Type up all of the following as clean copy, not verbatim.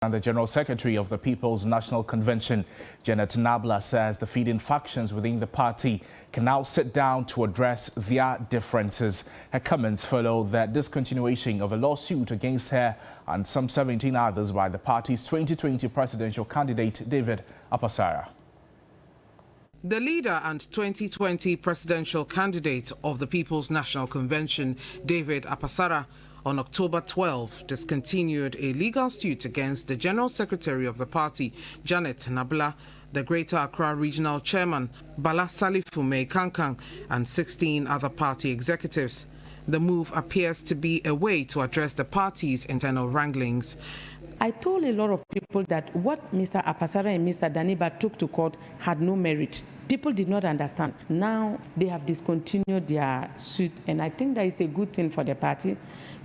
And the General Secretary of the People's National Convention, Janet Nabla, says the feeding factions within the party can now sit down to address their differences. Her comments follow the discontinuation of a lawsuit against her and some 17 others by the party's 2020 presidential candidate, David Apasara. The leader and 2020 presidential candidate of the People's National Convention, David Apasara, on October 12, discontinued a legal suit against the General Secretary of the party, Janet Nabla, the Greater Accra Regional Chairman, Bala Salifume Kankang, and 16 other party executives. The move appears to be a way to address the party's internal wranglings. I told a lot of people that what Mr. Apasara and Mr. Daniba took to court had no merit. People did not understand. Now they have discontinued their suit, and I think that is a good thing for the party.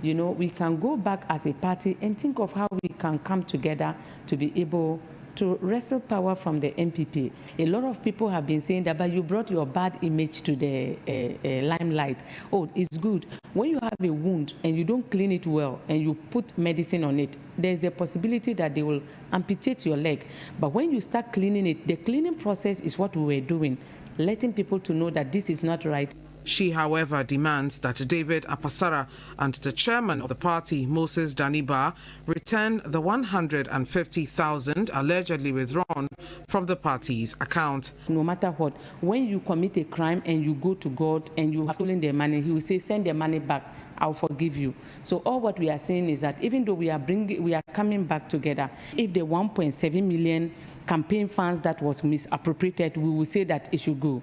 You know, we can go back as a party and think of how we can come together to be able to wrestle power from the MPP. A lot of people have been saying that, but you brought your bad image to the limelight. Oh, it's good. When you have a wound and you don't clean it well and you put medicine on it, there's a possibility that they will amputate your leg. But when you start cleaning it, the cleaning process is what we were doing, letting people to know that this is not right. She, however, demands that David Apasara and the chairman of the party, Moses Daniba, return the 150,000 allegedly withdrawn from the party's account. No matter what, when you commit a crime and you go to God and you have stolen their money, he will say, send the money back, I'll forgive you. So all what we are saying is that even though we are coming back together, if the 1.7 million campaign funds that was misappropriated, we will say that it should go.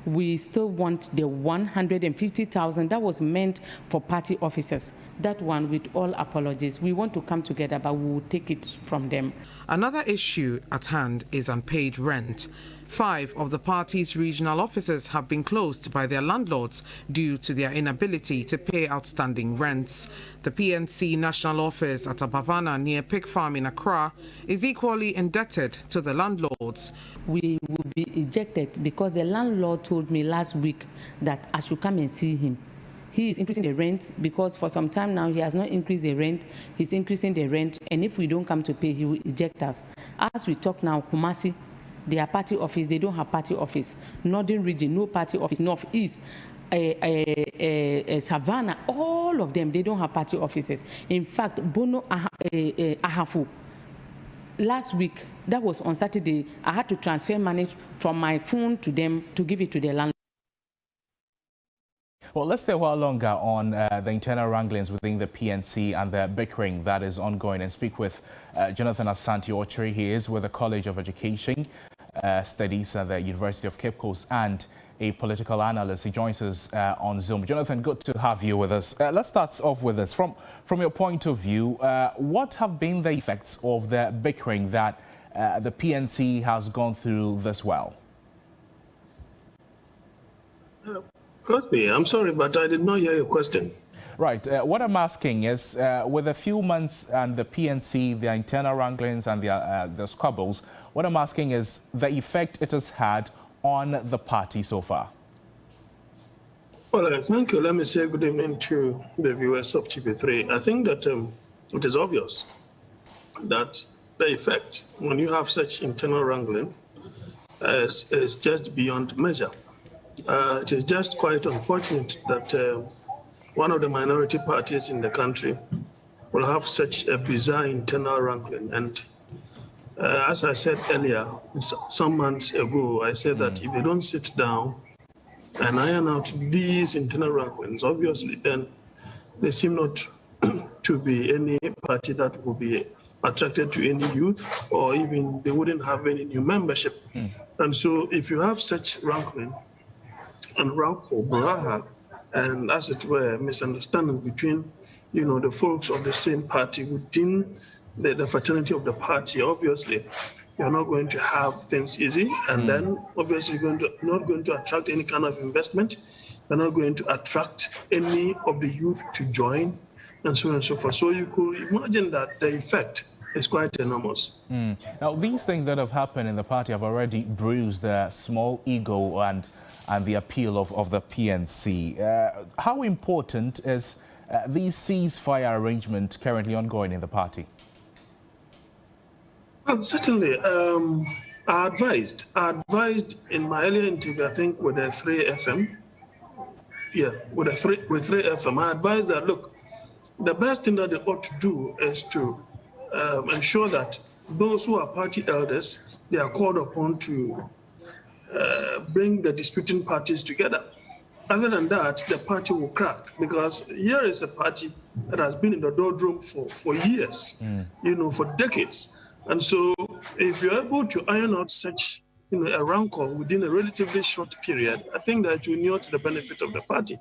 We still want the 150,000 that was meant for party officers. That one, with all apologies, we want to come together, but we will take it from them. Another issue at hand is unpaid rent. 5 of the party's regional offices have been closed by their landlords due to their inability to pay outstanding rents. The PNC National Office at Abavana near Pig Farm in Accra is equally indebted to the landlords. We will be ejected because the landlord told me last week that I should come and see him. He is increasing the rent because for some time now he has not increased the rent. He's increasing the rent, and if we don't come to pay, he will eject us. As we talk now, Kumasi, their party office, they don't have party office. Northern region, no party office. Northeast, Savannah, all of them, they don't have party offices. In fact, Bono Ahafu, last week, that was on Saturday, I had to transfer money from my phone to them to give it to the landlord. Well, let's stay a while longer on the internal wranglings within the PNC and the bickering that is ongoing and speak with Jonathan Asante-Ochiri. He is with the College of Education Studies at the University of Cape Coast and a political analyst. He joins us on Zoom. Jonathan, good to have you with us. Let's start off with this. From your point of view, what have been the effects of the bickering that the PNC has gone through this well? Crosby, I'm sorry, but I did not hear your question. Right. What I'm asking is, with a few months and the PNC, the internal wranglings and the squabbles, what I'm asking is the effect it has had on the party so far. Well, thank you. Let me say good evening to the viewers of TV3. I think that it is obvious that the effect when you have such internal wrangling is just beyond measure. It is just quite unfortunate that one of the minority parties in the country will have such a bizarre internal wrangling. And as I said earlier, some months ago, I said that if they don't sit down and iron out these internal wranglings, obviously then there seem not to be any party that will be attracted to any youth, or even they wouldn't have any new membership. And so if you have such wrangling, and rancor, baraha, and as it were, misunderstanding between, the folks of the same party within the fraternity of the party, obviously, you're not going to have things easy, and then obviously you're not going to attract any kind of investment. You're not going to attract any of the youth to join, and so on and so forth. So you could imagine that the effect is quite enormous. Now, these things that have happened in the party have already bruised the small ego and the appeal of the PNC. How important is the ceasefire arrangement currently ongoing in the party? Certainly. I advised in my earlier interview, I think with the 3FM, with 3FM, I advised that, look, the best thing that they ought to do is to ensure that those who are party elders, they are called upon to bring the disputing parties together. Other than that, the party will crack, because here is a party that has been in the doldrum for years, for decades. And so if you're able to iron out such a rancor within a relatively short period, I think that it will inure to the benefit of the party.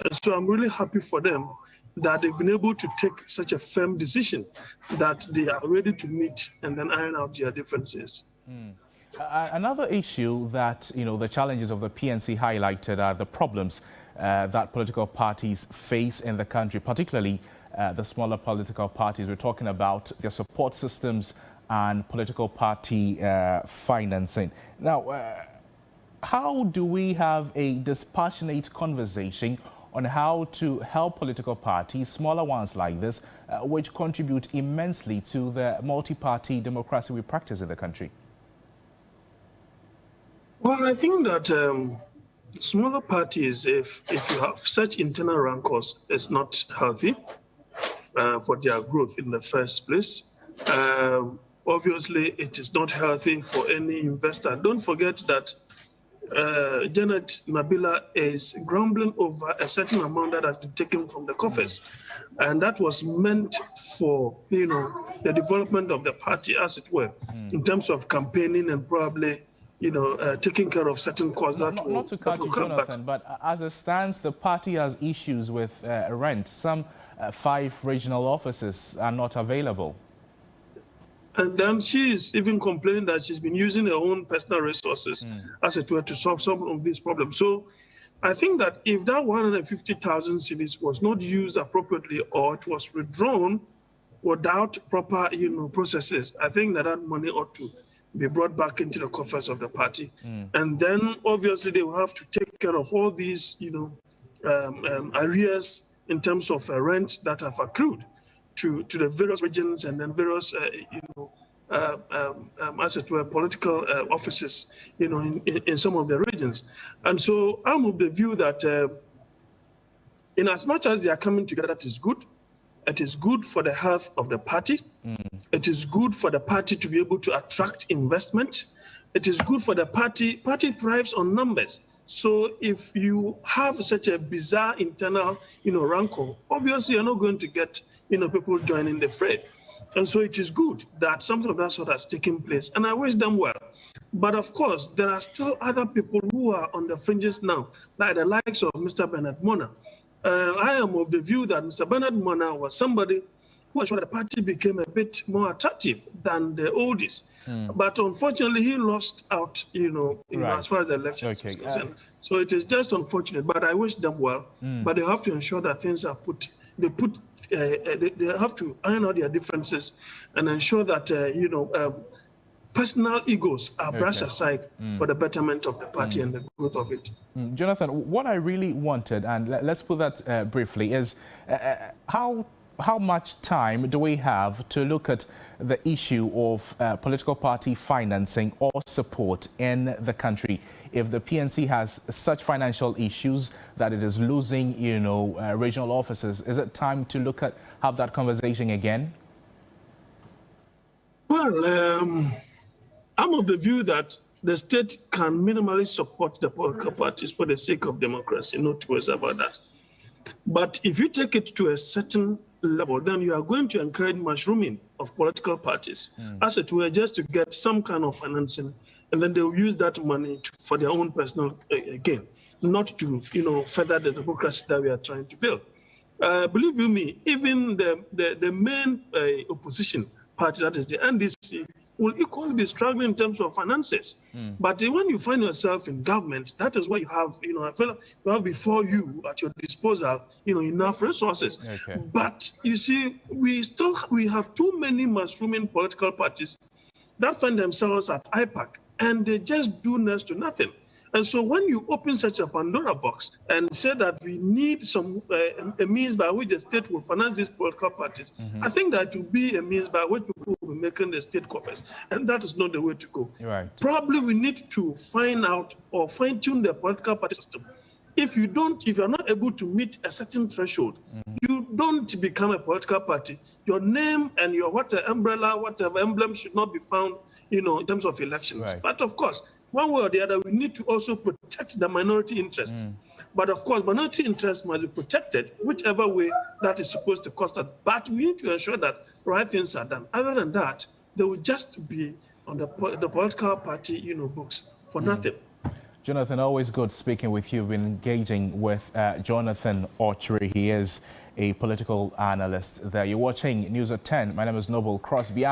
And so I'm really happy for them that they've been able to take such a firm decision that they are ready to meet and then iron out their differences. Another issue that, the challenges of the PNC highlighted are the problems that political parties face in the country, particularly the smaller political parties. We're talking about their support systems and political party financing. Now, how do we have a dispassionate conversation on how to help political parties, smaller ones like this, which contribute immensely to the multi-party democracy we practice in the country? Well, I think that smaller parties, if you have such internal rancors, is not healthy for their growth in the first place. Obviously, it is not healthy for any investor. Don't forget that Janet Nabila is grumbling over a certain amount that has been taken from the coffers. And that was meant for, the development of the party, as it were, in terms of campaigning and probably, taking care of certain causes. Not to cut you, Jonathan, but as it stands, the party has issues with rent. Some 5 regional offices are not available. And then she is even complaining that she's been using her own personal resources, as it were, to solve some of these problems. So I think that if that 150,000 cedis was not used appropriately, or it was withdrawn without proper, processes, I think that money ought to be brought back into the coffers of the party. And then obviously they will have to take care of all these, arrears in terms of rent that have accrued to the various regions and then various, as it were, political offices, in some of the regions. And so I'm of the view that in as much as they are coming together, that is good. It is good for the health of the party. It is good for the party to be able to attract investment. It is good for the party. Party thrives on numbers. So if you have such a bizarre internal, rancor, obviously you're not going to get, people joining the fray. And so it is good that something of that sort has taken place, and I wish them well. But of course, there are still other people who are on the fringes now, like the likes of Mr. Bernard Mona. I am of the view that Mr. Bernard Mona was somebody who ensured the party became a bit more attractive than the oldies. But unfortunately, he lost out, as far as the elections is concerned. So it is just unfortunate, but I wish them well. But they have to ensure that things are they have to iron out their differences and ensure that, personal egos are brushed aside for the betterment of the party and the growth of it. Jonathan, what I really wanted, and let's put that briefly, is how much time do we have to look at the issue of political party financing or support in the country? If the PNC has such financial issues that it is losing, regional offices, is it time to have that conversation again? Well, I'm of the view that the state can minimally support the political parties for the sake of democracy, no two ways about that. But if you take it to a certain level, then you are going to encourage mushrooming of political parties, as it were, just to get some kind of financing, and then they will use that money for their own personal gain, not to, further the democracy that we are trying to build. Believe you me, even the main opposition party, that is the NDC, will equally be struggling in terms of finances. But when you find yourself in government, that is where you have, you have before you at your disposal, enough resources. But you see, we have too many mushrooming political parties that find themselves at IPAC, and they just do next to nothing. And so when you open such a Pandora box and say that we need some a means by which the state will finance these political parties, I think that will be a means by which people will be making the state coffers. And that is not the way to go. Right. Probably we need to find out or fine-tune the political party system. If you're not able to meet a certain threshold, you don't become a political party. Your name and your whatever emblem should not be found, in terms of elections. Right. But of course, one way or the other, we need to also protect the minority interest. But of course, minority interest must be protected, whichever way that is supposed to cost us. But we need to ensure that right things are done. Other than that, they will just be on the political party, books for nothing. Jonathan, always good speaking with you. We've been engaging with Jonathan Orchri. He is a political analyst there. You're watching News at 10. My name is Noble Crosby.